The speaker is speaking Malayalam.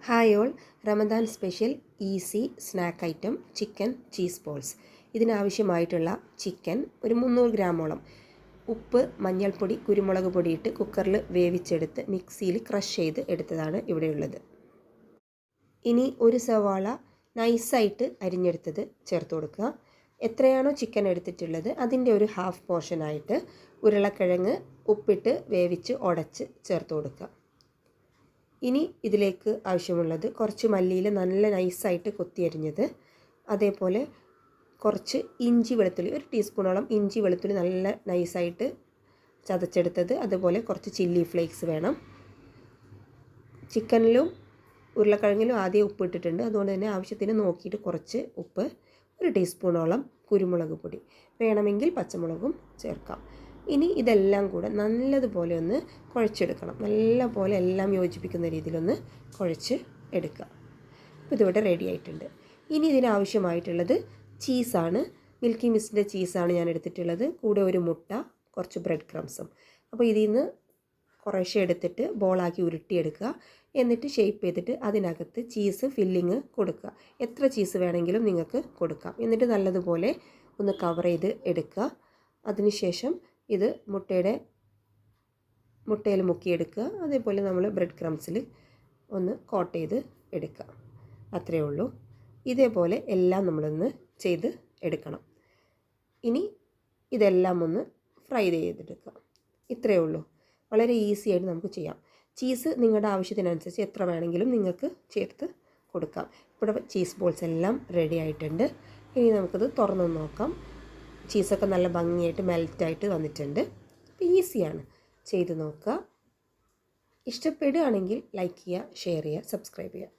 Hi all, Ramadan special easy snack item chicken cheese balls. ഇതിനാവശ്യമായിട്ടുള്ള ചിക്കൻ ഒരു 300 ഗ്രാമോളം, ഉപ്പ്, മഞ്ഞൾപ്പൊടി, കുരുമുളക് പൊടിയിട്ട് കുക്കറിൽ വേവിച്ചെടുത്ത് മിക്സിയിൽ ക്രഷ് ചെയ്ത് എടുത്തതാണ് ഇവിടെയുള്ളത്. ഇനി ഒരു സവാള നൈസായിട്ട് അരിഞ്ഞെടുത്തത് ചേർത്ത് കൊടുക്കുക. എത്രയാണോ ചിക്കൻ എടുത്തിട്ടുള്ളത് അതിൻ്റെ ഒരു ഹാഫ് പോർഷനായിട്ട് ഉരുളക്കിഴങ്ങ് ഉപ്പിട്ട് വേവിച്ച് ഉടച്ച് ചേർത്ത് കൊടുക്കുക. ഇനി ഇതിലേക്ക് ആവശ്യമുള്ളത് കുറച്ച് മല്ലിയിൽ നല്ല നൈസായിട്ട് കൊത്തി അരിഞ്ഞത്, അതേപോലെ കുറച്ച് ഇഞ്ചി വെളുത്തുള്ളി, ഒരു ടീസ്പൂണോളം ഇഞ്ചി വെളുത്തുള്ളി നല്ല നൈസായിട്ട് ചതച്ചെടുത്തത്, അതുപോലെ കുറച്ച് ചില്ലി ഫ്ലേക്സ് വേണം. ചിക്കനിലും ഉരുളക്കിഴങ്ങിലും ആദ്യം ഉപ്പ് ഇട്ടിട്ടുണ്ട്, അതുകൊണ്ട് തന്നെ ആവശ്യത്തിന് നോക്കിയിട്ട് കുറച്ച് ഉപ്പ്, ഒരു ടീസ്പൂണോളം കുരുമുളക് പൊടി, വേണമെങ്കിൽ പച്ചമുളകും ചേർക്കാം. ഇനി ഇതെല്ലാം കൂടെ നല്ലതുപോലെ ഒന്ന് കുഴച്ചെടുക്കണം. നല്ലപോലെ എല്ലാം യോജിപ്പിക്കുന്ന രീതിയിലൊന്ന് കുഴച്ച് എടുക്കുക. അപ്പോൾ ഇതിവിടെ റെഡി ആയിട്ടുണ്ട്. ഇനി ഇതിനാവശ്യമായിട്ടുള്ളത് ചീസാണ്. മിൽക്കി മിസ്റ്റിൻ്റെ ചീസാണ് ഞാൻ എടുത്തിട്ടുള്ളത്. കൂടെ ഒരു മുട്ട, കുറച്ച് ബ്രെഡ് ക്രംസും. അപ്പോൾ ഇതിൽ നിന്ന് കുറേശ്ശെ എടുത്തിട്ട് ബോളാക്കി ഉരുട്ടിയെടുക്കുക. എന്നിട്ട് ഷേപ്പ് ചെയ്തിട്ട് അതിനകത്ത് ചീസ് ഫില്ലിങ് കൊടുക്കുക. എത്ര ചീസ് വേണമെങ്കിലും നിങ്ങൾക്ക് കൊടുക്കാം. എന്നിട്ട് നല്ലതുപോലെ ഒന്ന് കവർ ചെയ്ത് എടുക്കുക. അതിനുശേഷം ഇത് മുട്ടയിൽ മുക്കിയെടുക്കുക. അതേപോലെ നമ്മൾ ബ്രെഡ് ക്രംസിൽ ഒന്ന് കോട്ട് ചെയ്ത് എടുക്കുക. അത്രയേ ഉള്ളൂ. ഇതേപോലെ എല്ലാം നമ്മളൊന്ന് ചെയ്ത് എടുക്കണം. ഇനി ഇതെല്ലാം ഒന്ന് ഫ്രൈ ചെയ്തെടുക്കുക. ഇത്രയേ ഉള്ളൂ. വളരെ ഈസി ആയിട്ട് നമുക്ക് ചെയ്യാം. ചീസ് നിങ്ങളുടെ ആവശ്യത്തിനനുസരിച്ച് എത്ര വേണമെങ്കിലും നിങ്ങൾക്ക് ചേർത്ത് കൊടുക്കാം. ഇവിടെ ചീസ് ബോൾസ് എല്ലാം റെഡി ആയിട്ടുണ്ട്. ഇനി നമുക്കത് തുറന്ന് നോക്കാം. ചീസൊക്കെ നല്ല ഭംഗിയായിട്ട് മെൽറ്റായിട്ട് വന്നിട്ടുണ്ട്. അപ്പോൾ ഈസിയാണ്, ചെയ്ത് നോക്കുക. ഇഷ്ടപ്പെടുകയാണെങ്കിൽ ലൈക്ക് ചെയ്യുക, ഷെയർ ചെയ്യുക, സബ്സ്ക്രൈബ് ചെയ്യുക.